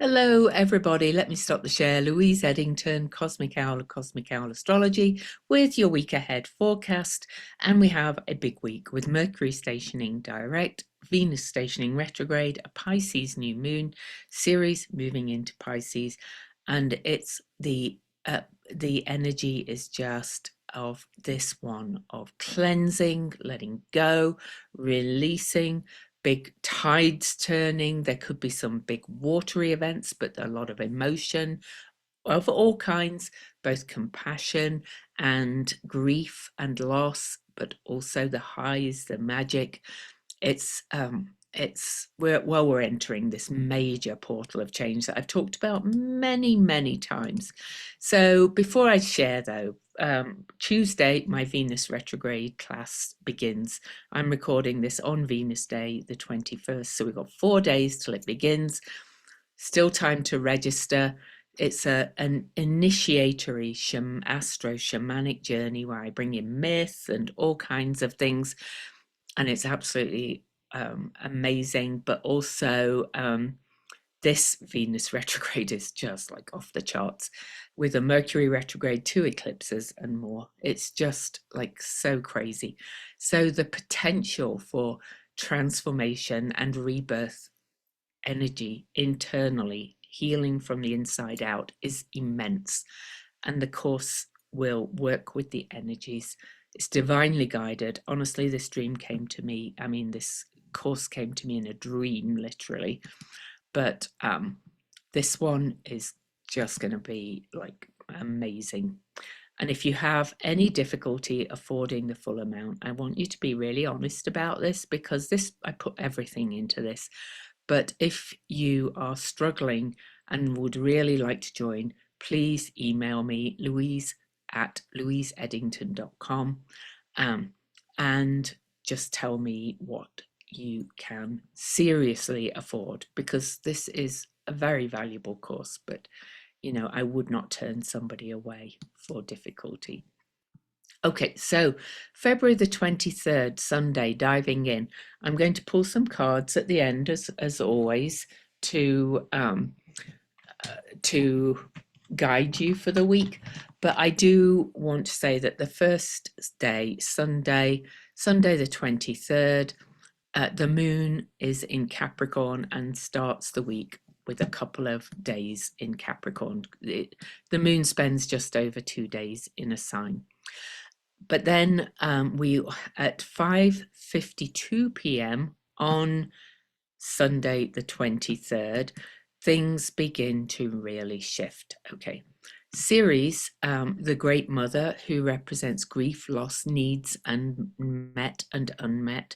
Hello, everybody. Let me stop the share. Louise Edington, Cosmic Owl of Cosmic Owl Astrology, with your week ahead forecast. And we have a big week with Mercury stationing direct, Venus stationing retrograde, a Pisces new moon, Ceres moving into Pisces, and it's the energy is just of this one of cleansing, letting go, releasing, big tides turning. There could be some big watery events, but a lot of emotion of all kinds, both compassion and grief and loss, but also the highs, the magic. We're entering this major portal of change that I've talked about many times. So before I share though, Tuesday my Venus retrograde class begins. I'm recording this on Venus Day the 21st, so we've got 4 days till it begins. Still time to register. It's an initiatory astro-shamanic journey where I bring in myth and all kinds of things, and it's absolutely amazing. But also this Venus retrograde is just like off the charts, with a Mercury retrograde, 2 eclipses and more. It's just like so crazy. So the potential for transformation and rebirth energy internally, healing from the inside out, is immense. And the course will work with the energies. It's divinely guided. Honestly, this dream came to me. I mean, this course came to me in a dream, literally. But this one is just going to be like amazing. And if you have any difficulty affording the full amount, I want you to be really honest about this, because I put everything into this. But if you are struggling and would really like to join, please email me, louise@louiseedington.com, and just tell me what you can seriously afford, because this is a very valuable course. But, you know, I would not turn somebody away for difficulty. Okay, so February the 23rd, Sunday, diving in. I'm going to pull some cards at the end, as always, to guide you for the week. But I do want to say that the first day, Sunday the 23rd, the moon is in Capricorn and starts the week with a couple of days in Capricorn. The moon spends just over 2 days in a sign. But then we, at 5:52 p.m. on Sunday the 23rd, things begin to really shift. Okay. Ceres, the great mother who represents grief, loss, needs, and met and unmet,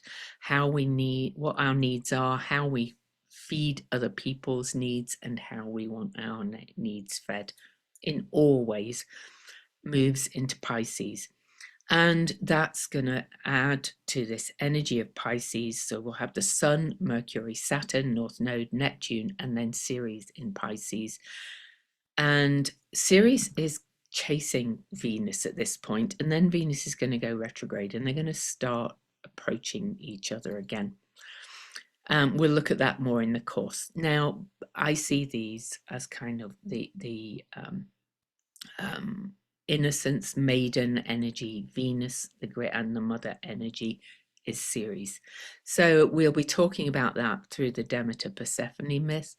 what our needs are, how we feed other people's needs, and how we want our needs fed in all ways, moves into Pisces. And that's going to add to this energy of Pisces. So we'll have the Sun, Mercury, Saturn, North Node, Neptune, and then Ceres in Pisces. And Ceres is chasing Venus at this point, and then Venus is going to go retrograde, and they're going to start approaching each other again. We'll look at that more in the course. Now, I see these as kind of the innocence, maiden energy. Venus, the great, and the mother energy is Ceres. So we'll be talking about that through the Demeter Persephone myth.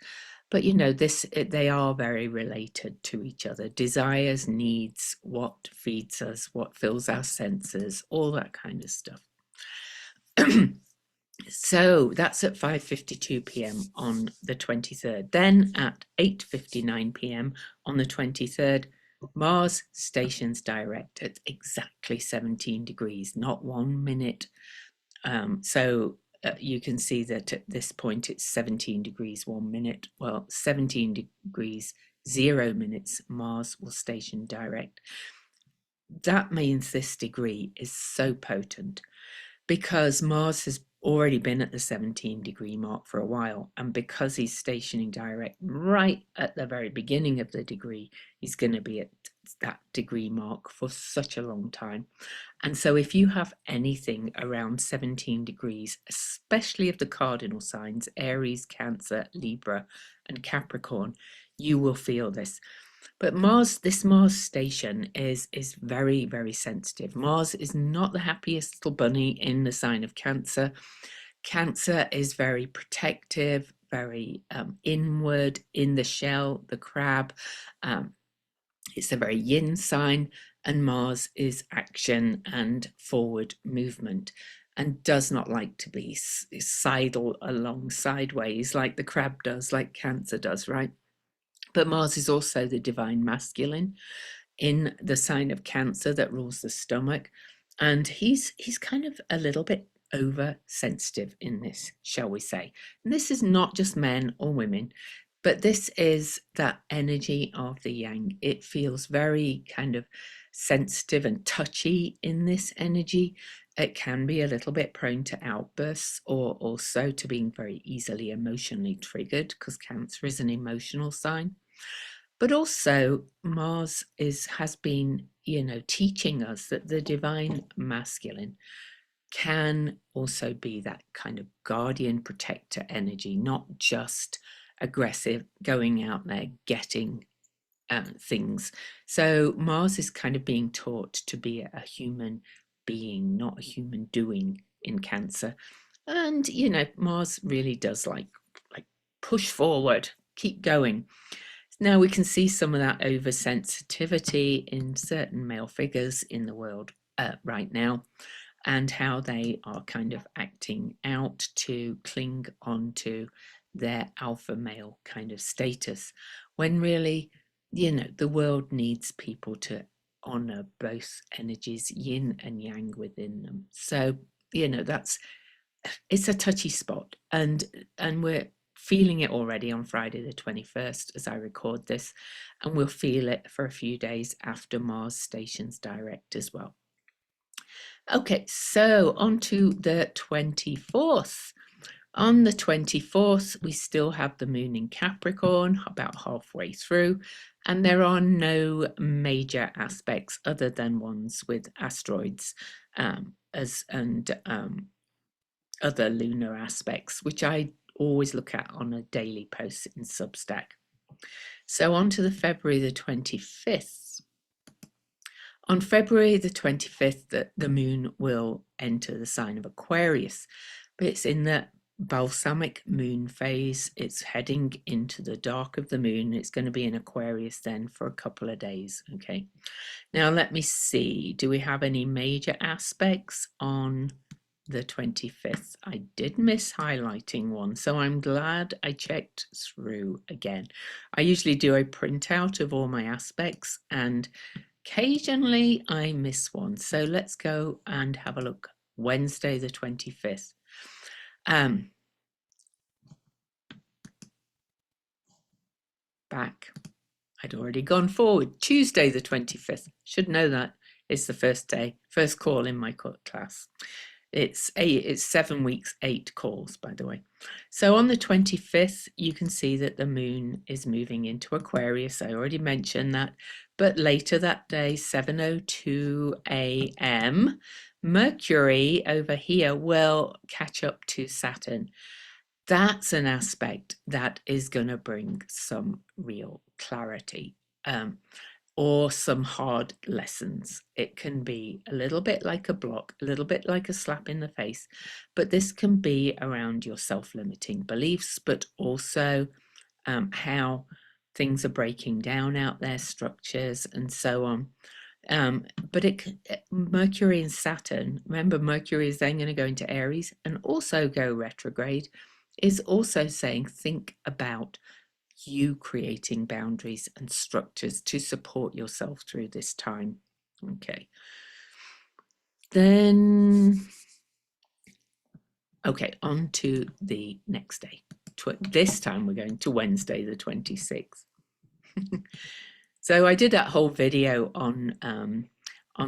But you know, they are very related to each other. Desires, needs, what feeds us, what fills our senses, all that kind of stuff. So that's at 5:52 p.m. on the 23rd. Then at 8:59 p.m. on the 23rd, Mars stations direct at exactly 17 degrees, not 1 minute. So you can see that at this point it's 17 degrees 1 minute. Well, 17 degrees 0 minutes, Mars will station direct. That means this degree is so potent because Mars has already been at the 17 degree mark for a while, and because he's stationing direct right at the very beginning of the degree, he's going to be at that degree mark for such a long time. And so if you have anything around 17 degrees, especially of the cardinal signs, Aries, Cancer, Libra, and Capricorn, you will feel this. But this Mars station is very, very sensitive. Mars is not the happiest little bunny in the sign of Cancer. Cancer is very protective, very inward, in the shell, the crab. It's a very yin sign, and Mars is action and forward movement, and does not like to be sidle along sideways like the crab does, like Cancer does, right? But Mars is also the divine masculine in the sign of Cancer that rules the stomach. And he's kind of a little bit oversensitive in this, shall we say. And this is not just men or women, but this is that energy of the yang. It feels very kind of sensitive and touchy in this energy. It can be a little bit prone to outbursts, or also to being very easily emotionally triggered, because Cancer is an emotional sign. But also Mars has been, teaching us that the divine masculine can also be that kind of guardian protector energy, not just aggressive, going out there, getting things. So Mars is kind of being taught to be a human being, not a human doing in Cancer. And, Mars really does like push forward, keep going. Now we can see some of that oversensitivity in certain male figures in the world right now, and how they are kind of acting out to cling on to their alpha male kind of status, when really, the world needs people to honor both energies, yin and yang, within them. So, it's a touchy spot, and we're feeling it already on Friday the 21st as I record this, and we'll feel it for a few days after Mars stations direct as well. Okay, so on to the 24th. On the 24th, we still have the moon in Capricorn, about halfway through, and there are no major aspects other than ones with asteroids other lunar aspects, which I always look at on a daily post in Substack. So on to the February the 25th. On February the 25th, the moon will enter the sign of Aquarius, but it's in the balsamic moon phase. It's heading into the dark of the moon. It's going to be in Aquarius then for a couple of days. Okay, now let me see, do we have any major aspects on the 25th? I did miss highlighting one, so I'm glad I checked through again. I usually do a printout of all my aspects, and occasionally I miss one. So let's go and have a look. Wednesday the 25th. Back. I'd already gone forward. Tuesday the 25th. Should know that. It's the first day, first call in my class. It's 7 weeks, 8 calls, by the way. So on the 25th, you can see that the moon is moving into Aquarius. I already mentioned that. But later that day, 7:02 a.m., Mercury over here will catch up to Saturn. That's an aspect that is going to bring some real clarity. Or some hard lessons. It can be a little bit like a block, a little bit like a slap in the face, but this can be around your self-limiting beliefs, but also how things are breaking down out there, structures and so on. But Mercury and Saturn, remember Mercury is then going to go into Aries and also go retrograde, is also saying think about you creating boundaries and structures to support yourself through this time. Okay. Then, okay, on to the next day. This time we're going to Wednesday the 26th. So I did that whole video on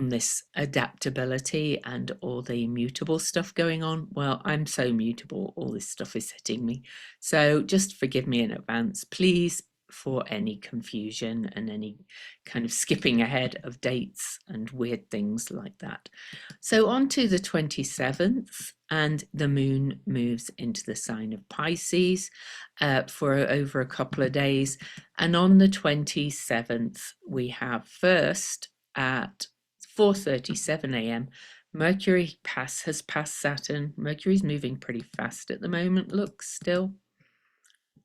this adaptability and all the mutable stuff going on. Well, I'm so mutable, all this stuff is hitting me. So just forgive me in advance. Please for any confusion and any kind of skipping ahead of dates and weird things like that. So on to the 27th, and the moon moves into the sign of Pisces for over a couple of days. And on the 27th, we have first at 4:37 a.m. Mercury has passed Saturn. Mercury's moving pretty fast at the moment, looks still.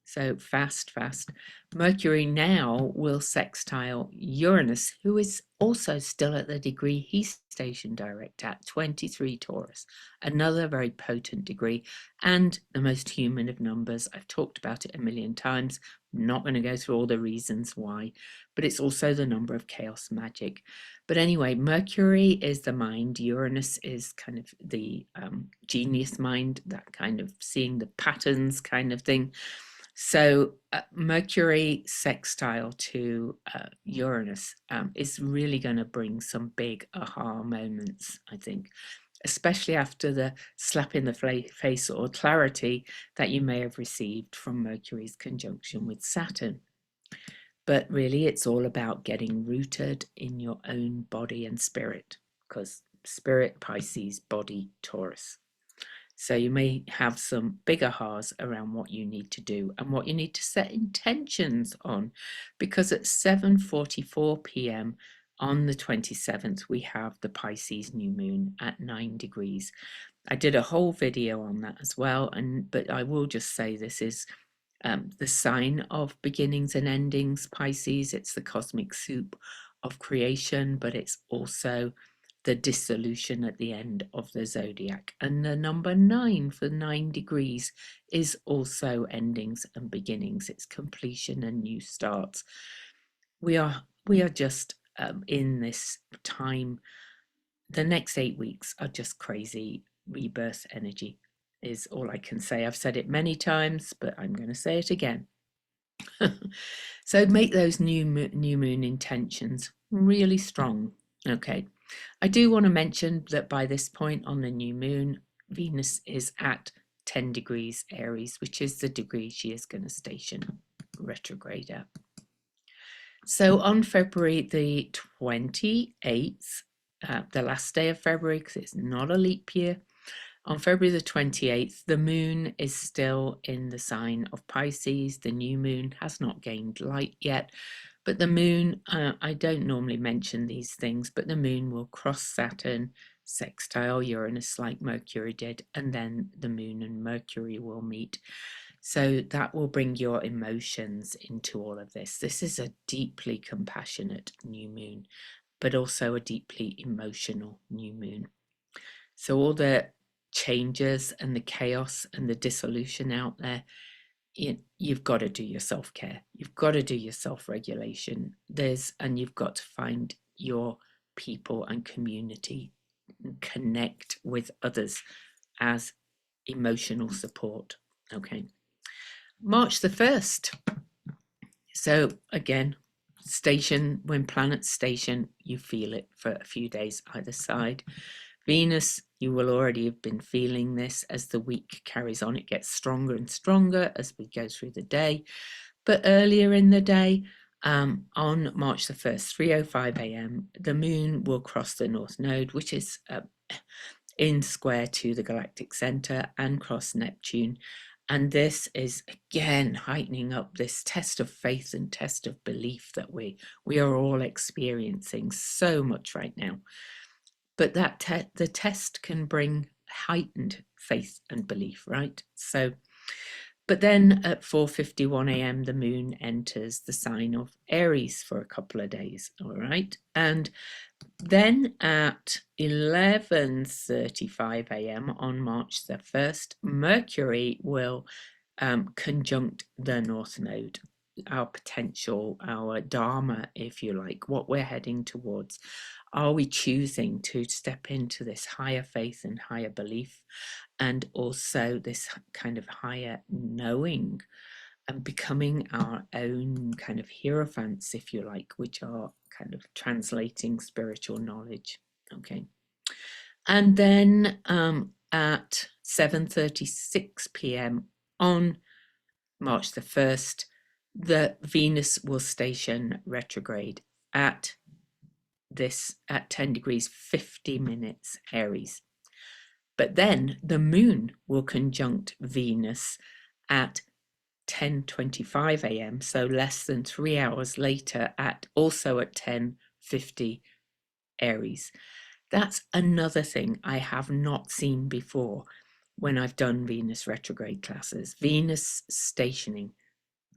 So fast. Mercury now will sextile Uranus, who is also still at the degree he's stationed direct at, 23 Taurus, another very potent degree and the most human of numbers. I've talked about it a million times. I'm not going to go through all the reasons why, but it's also the number of chaos magic. But anyway, Mercury is the mind. Uranus is kind of the genius mind, that kind of seeing the patterns kind of thing. So Mercury sextile to Uranus is really going to bring some big aha moments, I think, especially after the slap in the face or clarity that you may have received from Mercury's conjunction with Saturn. But really, it's all about getting rooted in your own body and spirit, because spirit, Pisces, body, Taurus. So you may have some big ahas around what you need to do and what you need to set intentions on, because at 7:44 p.m. on the 27th, we have the Pisces new moon at 9 degrees. I did a whole video on that as well, but I will just say this is the sign of beginnings and endings, Pisces. It's the cosmic soup of creation, but it's also the dissolution at the end of the zodiac. And the number 9 for 9 degrees is also endings and beginnings. It's completion and new starts. We are just in this time. The next 8 weeks are just crazy rebirth energy, is all I can say. I've said it many times, but I'm going to say it again. So make those new moon intentions really strong. Okay. I do want to mention that by this point on the new moon, Venus is at 10 degrees Aries, which is the degree she is going to station retrograde at. So on February the 28th, the last day of February, because it's not a leap year, on February the 28th, the moon is still in the sign of Pisces. The new moon has not gained light yet, but the moon, I don't normally mention these things, but the moon will cross Saturn, sextile Uranus like Mercury did, and then the moon and Mercury will meet. So that will bring your emotions into all of this. This is a deeply compassionate new moon, but also a deeply emotional new moon. So all the changes and the chaos and the dissolution out there, you've got to do your self-care. You've got to do your self-regulation. And you've got to find your people and community and connect with others as emotional support. Okay. March the 1st. So again, when planets station, you feel it for a few days either side. Venus, you will already have been feeling this as the week carries on. It gets stronger and stronger as we go through the day. But earlier in the day, on March the 1st, 3:05 a.m., the moon will cross the North Node, which is in square to the galactic center, and cross Neptune. And this is again heightening up this test of faith and test of belief that we are all experiencing so much right now. But that the test can bring heightened faith and belief, right? So, but then at 4:51 a.m., the moon enters the sign of Aries for a couple of days, all right? And then at 11:35 a.m. on March the 1st, Mercury will conjunct the North Node, our potential, our dharma, if you like, what we're heading towards. Are we choosing to step into this higher faith and higher belief, and also this kind of higher knowing and becoming our own kind of hierophants, if you like, which are kind of translating spiritual knowledge? Okay. And then at 7:36 p.m. on March the 1st, the Venus will station retrograde at 10 degrees 50 minutes Aries. But then the moon will conjunct Venus at 10:25 a.m., so less than 3 hours later, also at 10:50 Aries. That's another thing I have not seen before when I've done Venus retrograde classes. Venus stationing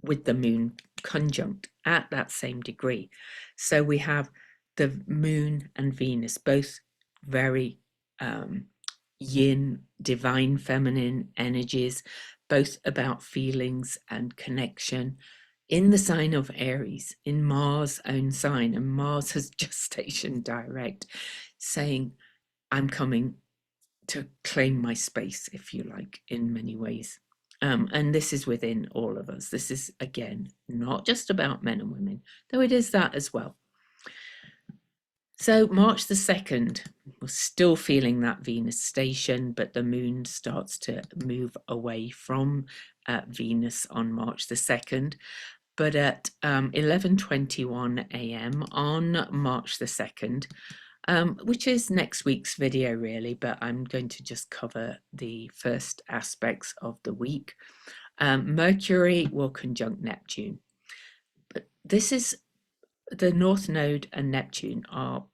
with the moon conjunct at that same degree. So we have the moon and Venus both very yin, divine feminine energies, both about feelings and connection, in the sign of Aries, in Mars' own sign. And Mars has just stationed direct, saying, I'm coming to claim my space, if you like, in many ways. And this is within all of us. This is, again, not just about men and women, though it is that as well. So March the 2nd, we're still feeling that Venus station, but the moon starts to move away from Venus on March the 2nd. But at 11:21 a.m. on March the 2nd, which is next week's video really, but I'm going to just cover the first aspects of the week. Mercury will conjunct Neptune. But this is the North Node and Neptune are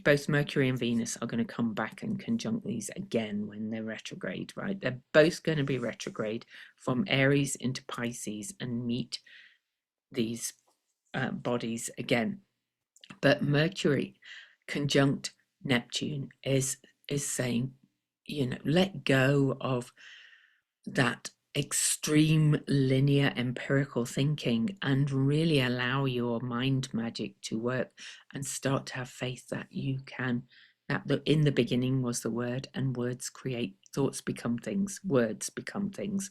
both Mercury and Venus are going to come back and conjunct these again when they're retrograde, right? They're both going to be retrograde from Aries into Pisces and meet these bodies again. But Mercury conjunct Neptune is saying, let go of that extreme linear empirical thinking and really allow your mind magic to work and start to have faith that you can, that in the beginning was the word, and words create, thoughts become things, words become things.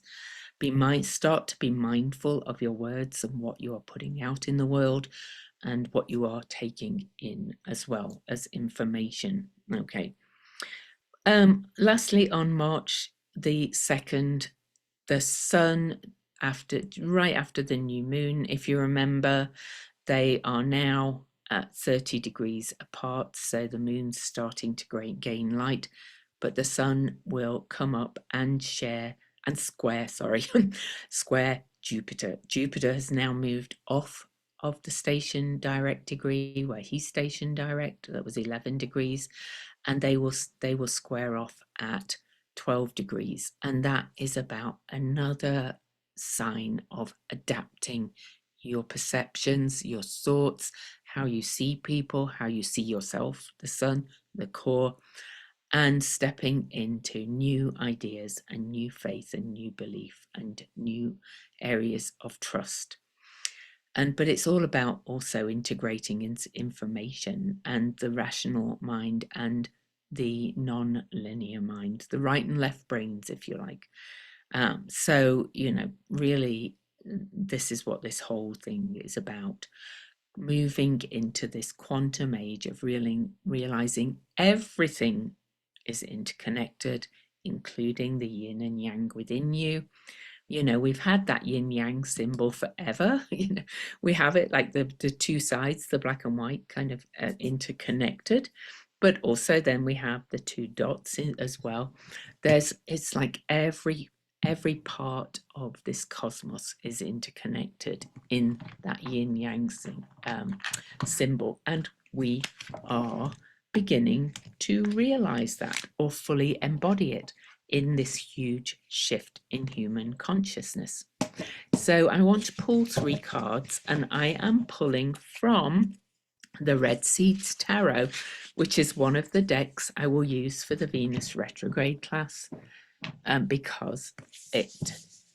Start to be mindful of your words and what you are putting out in the world and what you are taking in as well as information. Okay. Lastly, on March the 2nd, the sun, right after the new moon, if you remember, they are now at 30 degrees apart, so the moon's starting to gain light, but the sun will come up and square Jupiter. Jupiter has now moved off of the station direct degree where he's stationed direct. That was 11 degrees, and they will square off at 12 degrees, and that is about another sign of adapting your perceptions, your thoughts, how you see people, how you see yourself, the sun, the core, and stepping into new ideas and new faith and new belief and new areas of trust. But it's all about also integrating information and the rational mind and the non-linear mind, the right and left brains, if you like. So, really, this is what this whole thing is about. Moving into this quantum age of realizing everything is interconnected, including the yin and yang within you. We've had that yin yang symbol forever. We have it like the two sides, the black and white, kind of interconnected. But also then we have the two dots as well. It's like every part of this cosmos is interconnected in that yin yang symbol, and we are beginning to realize that or fully embody it in this huge shift in human consciousness. So I want to pull 3 cards, and I am pulling from the Red Seeds Tarot, which is one of the decks I will use for the Venus retrograde class, because it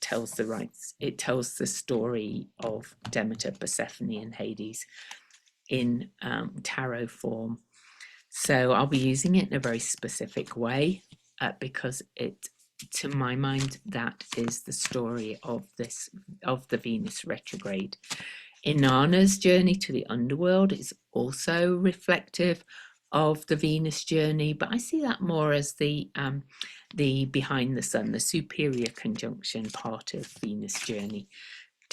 tells the story of Demeter, Persephone, and Hades in tarot form. So I'll be using it in a very specific way, because to my mind, that is the story of the Venus retrograde. Inanna's journey to the underworld is also reflective of the Venus journey, but I see that more as the behind the sun, the superior conjunction part of Venus journey.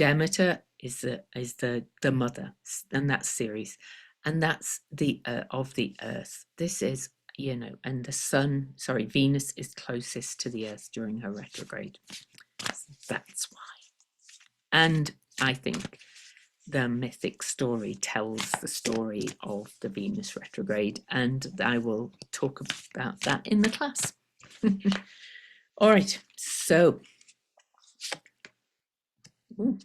Demeter is the mother, and that's Ceres, and that's the of the earth. This is, and the sun, sorry, Venus is closest to the earth during her retrograde. That's why. And I think the mythic story tells the story of the Venus retrograde, and I will talk about that in the class. All right, so ooh.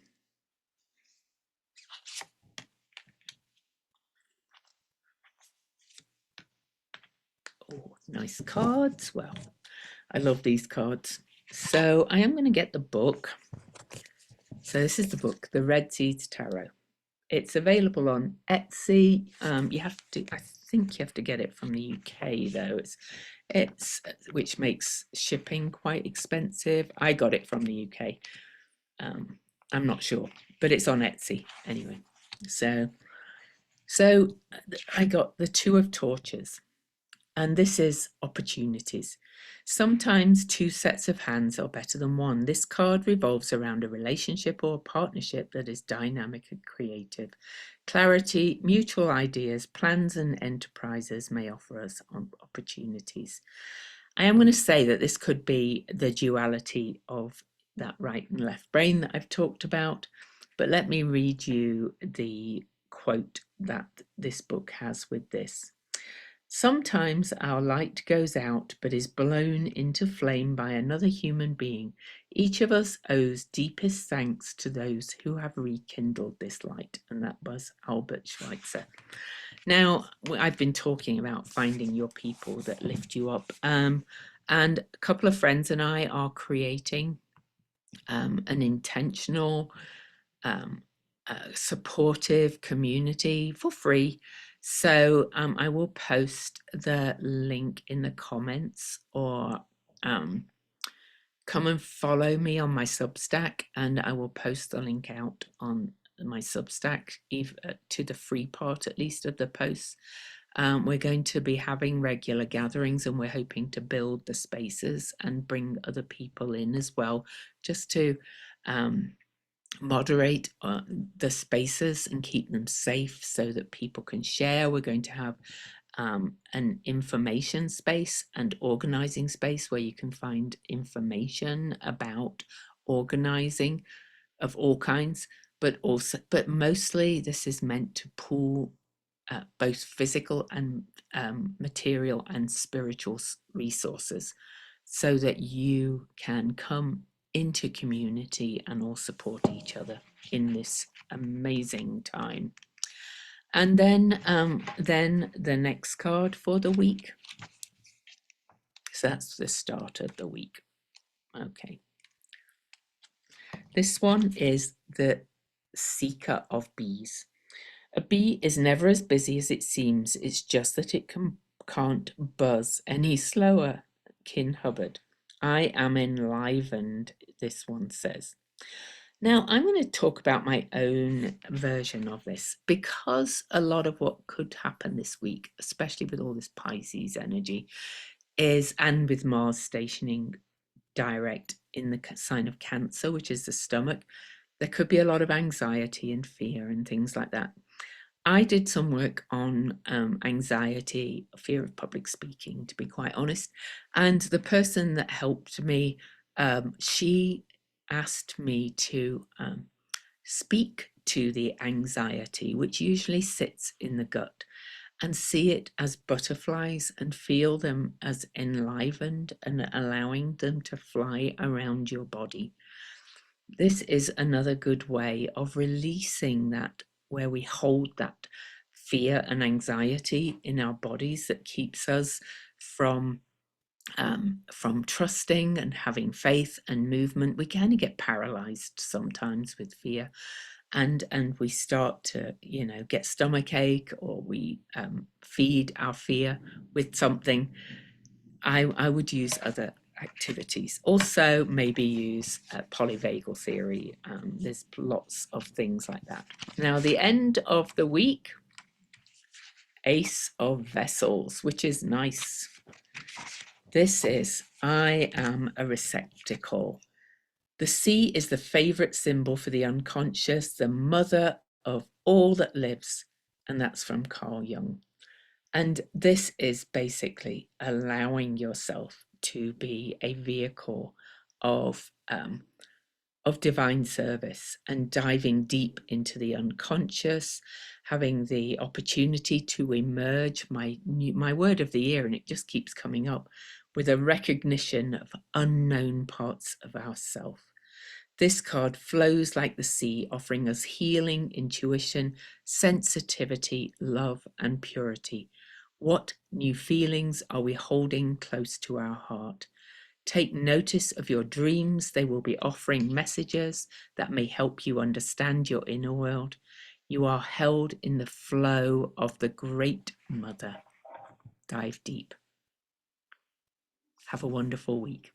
Oh, nice cards. Well, I love these cards. So I am going to get the book. So this is the book, The Red Seeds Tarot. It's available on Etsy. You have to, I think you have to get it from the UK though. It's which makes shipping quite expensive. I got it from the UK. I'm not sure, but it's on Etsy anyway. So I got the Two of Torches. And this is opportunities. Sometimes two sets of hands are better than one. This card revolves around a relationship or a partnership that is dynamic and creative. Clarity, mutual ideas, plans and enterprises may offer us opportunities. I am going to say that this could be the duality of that right and left brain that I've talked about, but let me read you the quote that this book has with this. Sometimes our light goes out but is blown into flame by another human being. Each of us owes deepest thanks to those who have rekindled this light. And that was Albert Schweitzer. Now, I've been talking about finding your people that lift you up. And a couple of friends and I are creating an intentional, supportive community for free. So I will post the link in the comments, or come and follow me on my Substack, and I will post the link out on my Substack to the free part at least of the posts. We're going to be having regular gatherings, and we're hoping to build the spaces and bring other people in as well, just to moderate the spaces and keep them safe so that people can share. We're going to have an information space and organizing space where you can find information about organizing of all kinds, but mostly this is meant to pool both physical and material and spiritual resources so that you can come into community and all support each other in this amazing time. And then the next card for the week. So that's the start of the week. Okay. This one is the Seeker of Bees. A bee is never as busy as it seems. It's just that it can't buzz any slower. Kin Hubbard. I am enlivened, this one says. Now, I'm going to talk about my own version of this, because a lot of what could happen this week, especially with all this Pisces energy, and with Mars stationing direct in the sign of Cancer, which is the stomach, there could be a lot of anxiety and fear and things like that. I did some work on anxiety, fear of public speaking, to be quite honest. And the person that helped me, she asked me to speak to the anxiety, which usually sits in the gut, and see it as butterflies and feel them as enlivened and allowing them to fly around your body. This is another good way of releasing that, where we hold that fear and anxiety in our bodies that keeps us from trusting and having faith and movement. We kind of get paralyzed sometimes with fear, and we start to get stomach ache, or we feed our fear with something. I would use other activities. Also, maybe use polyvagal theory. There's lots of things like that. Now, the end of the week, Ace of Vessels, which is nice. This is, I am a receptacle. The sea is the favorite symbol for the unconscious, the mother of all that lives. And that's from Carl Jung. And this is basically allowing yourself to be a vehicle of divine service and diving deep into the unconscious, having the opportunity to emerge, my word of the year, and it just keeps coming up, with a recognition of unknown parts of ourself. This card flows like the sea, offering us healing, intuition, sensitivity, love, and purity. What new feelings are we holding close to our heart? Take notice of your dreams. They will be offering messages that may help you understand your inner world. You are held in the flow of the Great Mother. Dive deep. Have a wonderful week.